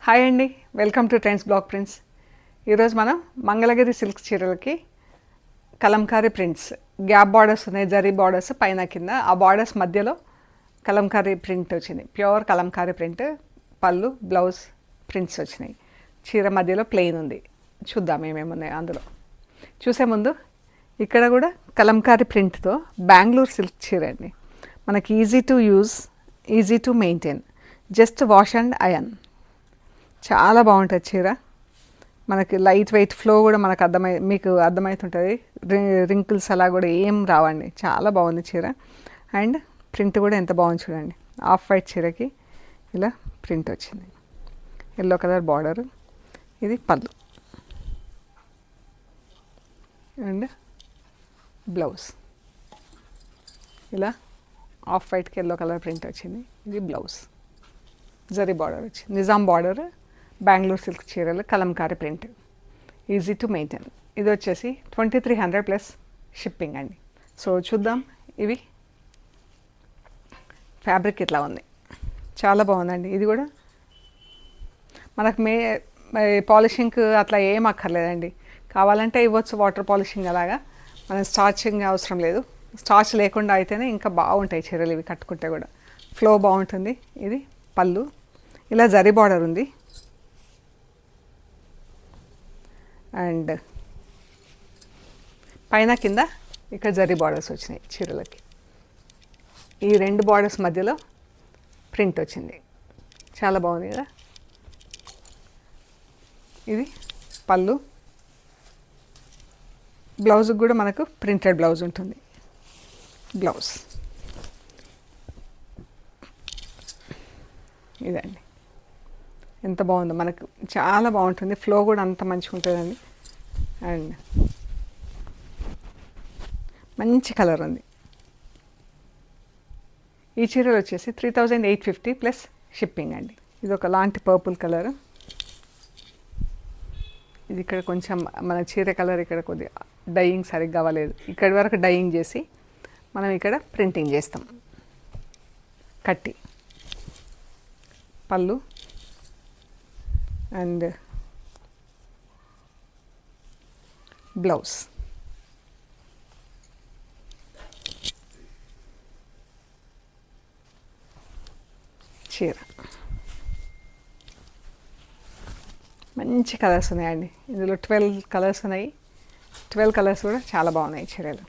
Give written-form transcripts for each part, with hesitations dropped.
Hi అండి, welcome to trends block prints. ఈరోజు మనం మంగళగిరి సిల్క్ చీరలకి కలంకారీ ప్రింట్స్, గ్యాప్ బార్డర్స్ ఉన్నాయి, జరీ బార్డర్స్ పైన కింద, ఆ బార్డర్స్ మధ్యలో కలంకారీ ప్రింట్ వచ్చింది. ప్యూర్ కలంకారీ ప్రింట్, పళ్ళు బ్లౌజ్ ప్రింట్స్ వచ్చినాయి. చీర మధ్యలో ప్లెయిన్ ఉంది. చూద్దాం ఏమేమి ఉన్నాయి అందులో. చూసే ముందు ఇక్కడ కూడా కలంకారీ ప్రింట్తో బెంగళూరు సిల్క్ చీర అండి. మనకి easy to use, easy to maintain, just wash and iron. చాలా బాగుంటుంది చీర. మనకి లైట్ వెయిట్, ఫ్లో కూడా మనకు మీకు అర్థమవుతుంటుంది. రింకిల్స్ అలా కూడా ఏం రావండి. చాలా బాగుంది చీర. అండ్ ప్రింట్ కూడా ఎంత బాగుంది చూడండి. ఆఫ్ వైట్ చీరకి ఇలా ప్రింట్ వచ్చింది. Yellow colour border. ఇది పళ్ళు అండ్ బ్లౌజ్. ఇలా ఆఫ్ వైట్కి ఎల్లో కలర్ ప్రింట్ వచ్చింది. ఇది బ్లౌజ్. జరీ బార్డర్ వచ్చింది. నిజాం బార్డర్, బెంగళూరు సిల్క్ చీరలు Kalamkari print, easy to maintain. ఇది వచ్చేసి 2300 ప్లస్ షిప్పింగ్ అండి. సో చూద్దాం. ఇవి ఫ్యాబ్రిక్ ఇట్లా ఉంది, చాలా బాగుందండి. ఇది కూడా మనకు పాలిషింగ్ అట్లా ఏం అక్కర్లేదండి. కావాలంటే ఇవ్వచ్చు వాటర్ పాలిషింగ్ అలాగా. మనం స్టార్చింగ్ అవసరం లేదు. స్టార్చ్ లేకుండా అయితేనే ఇంకా బాగుంటాయి చీరలు. ఇవి కట్టుకుంటే కూడా ఫ్లో బాగుంటుంది. ఇది పళ్ళు. ఇలా జరీ బార్డర్ ఉంది. అండ్ పైన కింద ఇక్కడ జరీ బార్డర్స్ వచ్చినాయి చీరలకి. ఈ రెండు బార్డర్స్ మధ్యలో ప్రింట్ వచ్చింది. చాలా బాగుంది కదా. ఇది పళ్ళు. బ్లౌజ్కి కూడా మనకు ప్రింటెడ్ బ్లౌజ్ ఉంటుంది. బ్లౌజ్ ఇదండి. ఎంత బాగుందో, మనకు చాలా బాగుంటుంది. ఫ్లో కూడా అంత మంచిగా ఉంటుందండి. అండ్ మంచి కలర్ ఉంది. ఈ చీరలు వచ్చేసి 3850 ప్లస్ షిప్పింగ్ అండి. ఇది ఒక లాంటి పర్పుల్ కలర్. ఇది ఇక్కడ కొంచెం మన చీర కలర్ ఇక్కడ కొద్దిగా డైయింగ్ సరిగ్గా అవ్వలేదు. ఇక్కడి వరకు డైయింగ్ చేసి మనం ఇక్కడ ప్రింటింగ్ చేస్తాం. కట్టి పళ్ళు అండ్ బ్లౌజ్. చీర మంచి కలర్స్ ఉన్నాయండి. ఇందులో 12 కలర్స్ ఉన్నాయి. 12 కలర్స్ కూడా చాలా బాగున్నాయి చీరలు.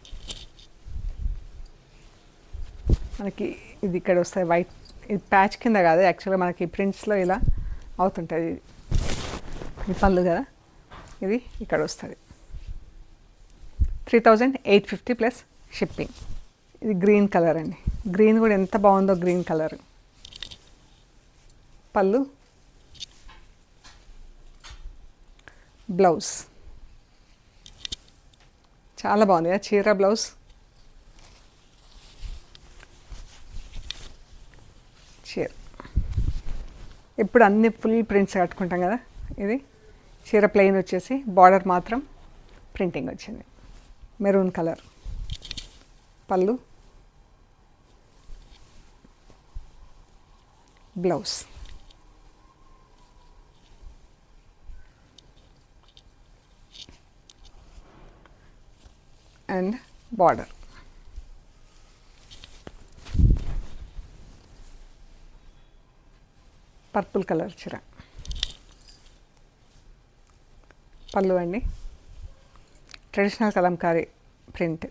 మనకి ఇది ఇక్కడ వస్తాయి వైట్. ఇది ప్యాచ్ కింద కాదు, యాక్చువల్గా మనకి ప్రింట్స్లో ఇలా అవుతుంటుంది. ఇది పళ్ళు కదా. ఇది ఇక్కడ వస్తుంది. 3850 ప్లస్ షిప్పింగ్. ఇది గ్రీన్ కలర్ అండి. గ్రీన్ కూడా ఎంత బాగుందో, గ్రీన్ కలర్. పళ్ళు బ్లౌజ్. చాలా బాగుంది కదా చీర. బ్లౌజ్ చీర. ఇప్పుడు అన్ని ఫుల్ ప్రింట్స్ కట్టుకుంటాం కదా. ఇది చీర ప్లెయిన్ వచ్చేసి బార్డర్ మాత్రం ప్రింటింగ్ వచ్చింది. Maroon colour. పళ్ళు blouse. And border. Purple colour చీర. పళ్ళు అండి. Traditional Kalamkari print.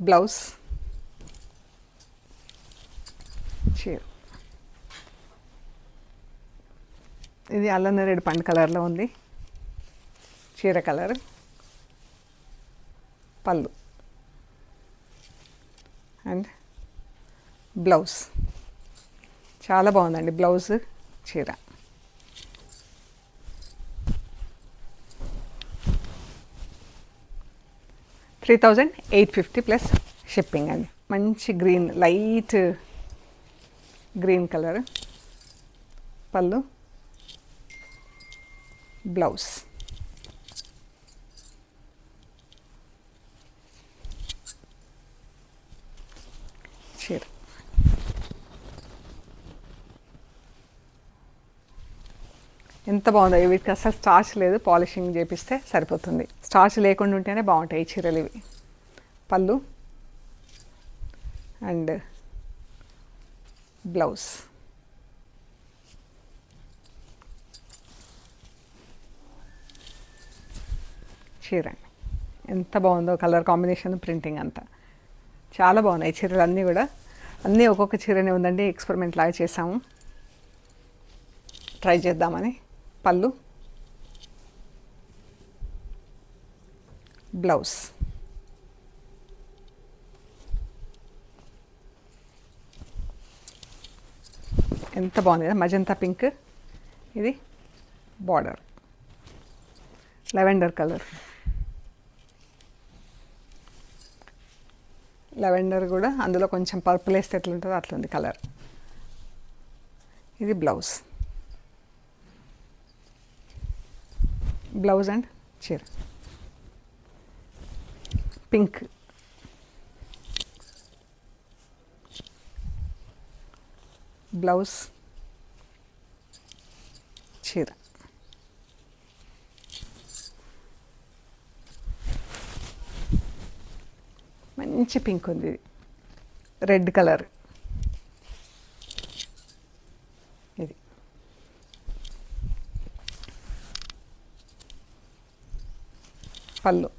బ్లౌజ్. చీర. ఇది అల్లం నేరేడు పండు కలర్లో ఉంది చీర కలర్. పళ్ళు అండ్ బ్లౌజ్. చాలా బాగుందండి బ్లౌజ్ చీర. $3850 ప్లస్ షిప్పింగ్ అండి. మంచి గ్రీన్, లైట్ గ్రీన్ కలర్. పళ్ళు బ్లౌజ్. చీర. ఎంత బాగుందో. వీటికి అసలు స్టార్చ్ లేదు, పాలిషింగ్ చేపిస్తే సరిపోతుంది. స్టార్చ్ లేకుండా ఉంటేనే బాగుంటాయి ఈ చీరలు ఇవి. పళ్ళు అండ్ బ్లౌజ్. చీర ఎంత బాగుందో, కలర్ కాంబినేషన్, ప్రింటింగ్ అంతా చాలా బాగున్నాయి చీరలు అన్నీ కూడా. అన్నీ ఒక్కొక్క చీరనే ఉందండి, ఎక్స్పెరిమెంట్ లాగా చేసాము, ట్రై చేద్దామని. పళ్ళు బ్లౌజ్. ఎంత బాగుంది కదా, మజంతా పింక్. ఇది బార్డర్ లెవెండర్ కలర్. లెవెండర్ కూడా అందులో కొంచెం పర్పుల్ వేస్తే ఎట్లుంటుందో అట్లుంది కలర్. ఇది బ్లౌజ్. బ్లౌజ్ అండ్ చీర పింక్. బ్లౌజ్ చీర. మంచి పింక్ ఉంది, రెడ్ కలర్. ఇది పళ్ళు,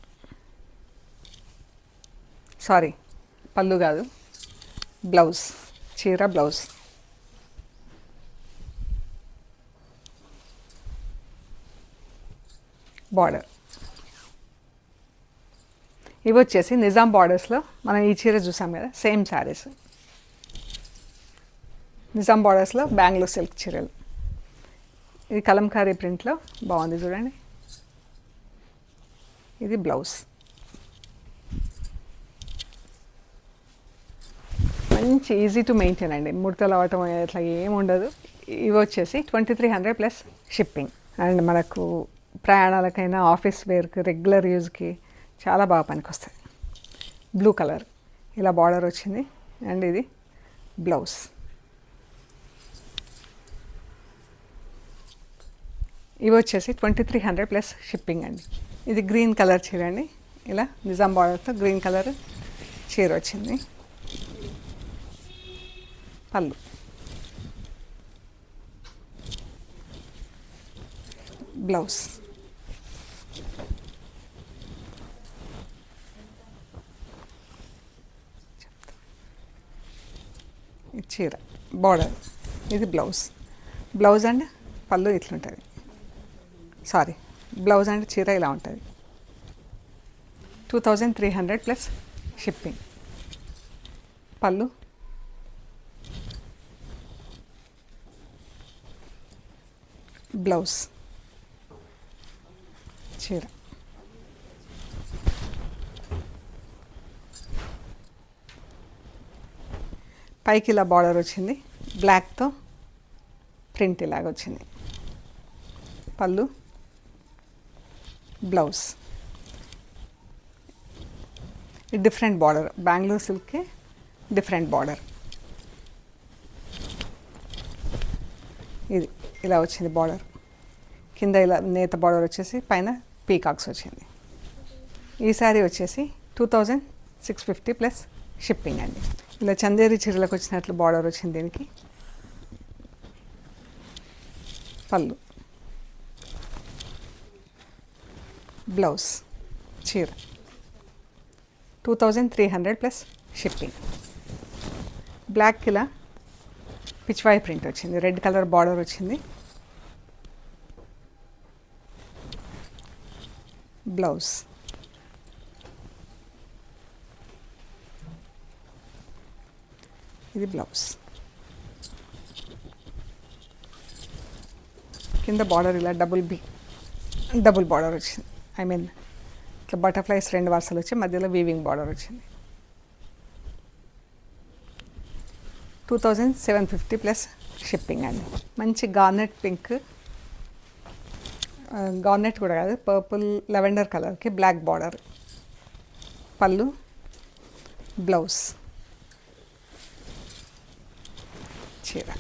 సారీ పళ్ళు కాదు, బ్లౌజ్. చీర బ్లౌజ్. బార్డర్. ఇవి వచ్చేసి నిజాం బార్డర్స్లో మనం ఈ చీర చూసాం కదా, సేమ్ శారీస్. నిజాం బార్డర్స్లో బెంగళూరు సిల్క్ చీరలు. ఇది కలంకారీ ప్రింట్లో బాగుంది చూడండి. ఇది బ్లౌజ్. మంచి ఈజీ టు మెయింటైన్ అండి, ముడతలు అవ్వటం ఇట్లా ఏముండదు. ఇవి వచ్చేసి 2300 ప్లస్ షిప్పింగ్. అండ్ మనకు ప్రయాణాలకైనా, ఆఫీస్ వేర్కి, రెగ్యులర్ యూజ్కి చాలా బాగా పనికొస్తుంది. బ్లూ కలర్ ఇలా బార్డర్ వచ్చింది. అండ్ ఇది బ్లౌజ్. ఇవి వచ్చేసి 2300 ప్లస్ షిప్పింగ్ అండి. ఇది గ్రీన్ కలర్ చీర అండి. ఇలా నిజాం బార్డర్తో గ్రీన్ కలర్ చీర వచ్చింది. పళ్ళు, బ్లౌజ్. చీర బార్డర్. ఇది బ్లౌజ్. బ్లౌజ్ అండ్ పళ్ళు ఇట్లుంటుంది. సారీ, బ్లౌజ్ అండ్ చీర ఇలా ఉంటుంది. 2300 ప్లస్ షిప్పింగ్. పళ్ళు, బ్లౌజ్, చీర. పైకి ఇలా బార్డర్ వచ్చింది, బ్లాక్తో ప్రింట్ ఇలాగ వచ్చింది. పళ్ళు, బ్లౌజ్. ఇది డిఫరెంట్ బార్డర్, బెంగళూరు సిల్క్కి డిఫరెంట్ బార్డర్. ఇది ఇలా వచ్చింది బార్డర్. కింద ఇలా నేత బార్డర్ వచ్చేసి పైన పీకాక్స్ వచ్చింది. ఈ శారీ వచ్చేసి 2650 ప్లస్ షిప్పింగ్ అండి. ఇలా చందేరి చీరలకు వచ్చినట్లు బార్డర్ వచ్చింది దీనికి. పళ్ళు, బ్లౌజ్, చీర. 2300 ప్లస్ షిప్పింగ్. బ్లాక్ ఇలా పిచ్వాయ్ ప్రింట్ వచ్చింది, రెడ్ కలర్ బార్డర్ వచ్చింది. బ్లౌజ్. ఇది బ్లౌజ్. కింద బార్డర్ ఇలా డబుల్ బార్డర్ వచ్చింది. ఐ మీన్ ఇట్లా బటర్ఫ్లైస్ 2 వరుసలు వచ్చి మధ్యలో వీవింగ్ బార్డర్ వచ్చింది. 2750 ప్లస్ షిప్పింగ్ అండి. మంచి గార్నెట్ పింక్, గార్నెట్ కూడా కాదు, పర్పుల్ లెవెండర్ కలర్కి బ్లాక్ బార్డర్. పళ్ళు, బ్లౌజ్, చీర.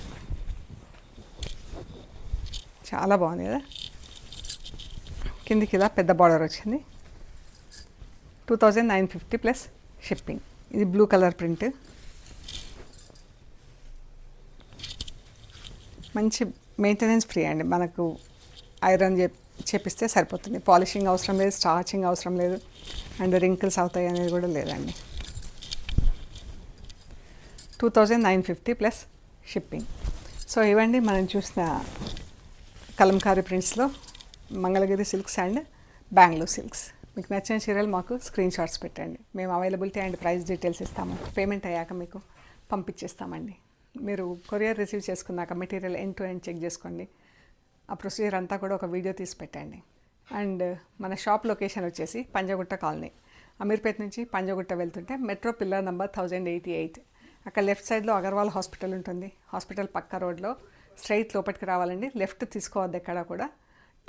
చాలా బాగుంది కదా. కిందికి ఇలా పెద్ద బార్డర్ వచ్చింది. 2950 ప్లస్ షిప్పింగ్. ఇది బ్లూ కలర్ ప్రింట్. మంచి మెయింటెనెన్స్ ఫ్రీ అండి. మనకు ఐరన్ చేపిస్తే సరిపోతుంది. పాలిషింగ్ అవసరం లేదు, స్టార్చింగ్ అవసరం లేదు, అండ్ రింకిల్స్ అవుతాయి అనేది కూడా లేదండి. 2950 ప్లస్ షిప్పింగ్. సో ఇవ్వండి మనం చూసిన కలంకారీ ప్రింట్స్లో Mangalagiri silks and Bengaluru silks. మీకు నచ్చిన చీరలు మాకు స్క్రీన్ షాట్స్ పెట్టండి. మేము అవైలబిలిటీ అండ్ ప్రైస్ డీటెయిల్స్ ఇస్తాము. పేమెంట్ అయ్యాక మీకు పంపించేస్తామండి. మీరు కొరియర్ రిసీవ్ చేసుకున్నాక material end to end check చేసుకోండి. ఆ ప్రొసీజర్ అంతా కూడా ఒక వీడియో తీసి పెట్టండి. అండ్ మన షాప్ లొకేషన్ వచ్చేసి పంజగుట్ట కాలనీ, అమీర్పేట్ నుంచి పంజగుట్ట వెళ్తుంటే మెట్రో పిల్లర్ నెంబర్ 1088. అక్కడ లెఫ్ట్ సైడ్లో అగర్వాల్ హాస్పిటల్ ఉంటుంది. హాస్పిటల్ పక్క రోడ్లో స్ట్రైట్ లోపలికి రావాలండి. లెఫ్ట్ తీసుకోవద్దు ఎక్కడ కూడా.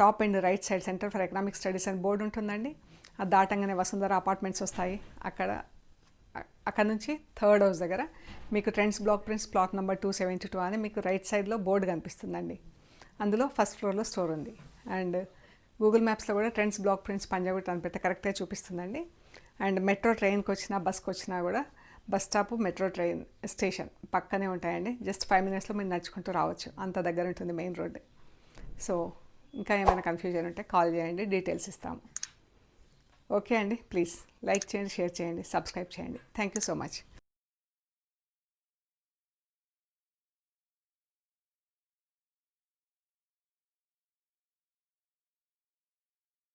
Top and right side centre for economic studies అని బోర్డు ఉంటుందండి. అది దాటంగానే వసుంధర అపార్ట్మెంట్స్ వస్తాయి. అక్కడ నుంచి థర్డ్ హౌస్ దగ్గర మీకు trends block prints plot number 272 అని మీకు రైట్ సైడ్లో బోర్డు కనిపిస్తుందండి. అందులో ఫస్ట్ ఫ్లోర్లో స్టోర్ ఉంది. అండ్ గూగుల్ మ్యాప్స్లో కూడా ట్రెండ్స్ బ్లాక్ ప్రింట్స్ పంజాగుట్ట అని పెడితే కరెక్ట్గా చూపిస్తుందండి. అండ్ మెట్రో ట్రైన్కి వచ్చినా బస్కి వచ్చినా కూడా bus stop metro train station పక్కనే ఉంటాయండి. జస్ట్ 5 minutesలో మీరు నడుచుకుంటూ రావచ్చు. అంత దగ్గర ఉంటుంది మెయిన్ రోడ్. సో ఇంకా ఏమైనా కన్ఫ్యూజన్ ఉంటే కాల్ చేయండి, డీటెయిల్స్ ఇస్తాము. ఓకే అండి, ప్లీజ్ లైక్ చేయండి, షేర్ చేయండి, సబ్స్క్రైబ్ చేయండి. Thank you so much.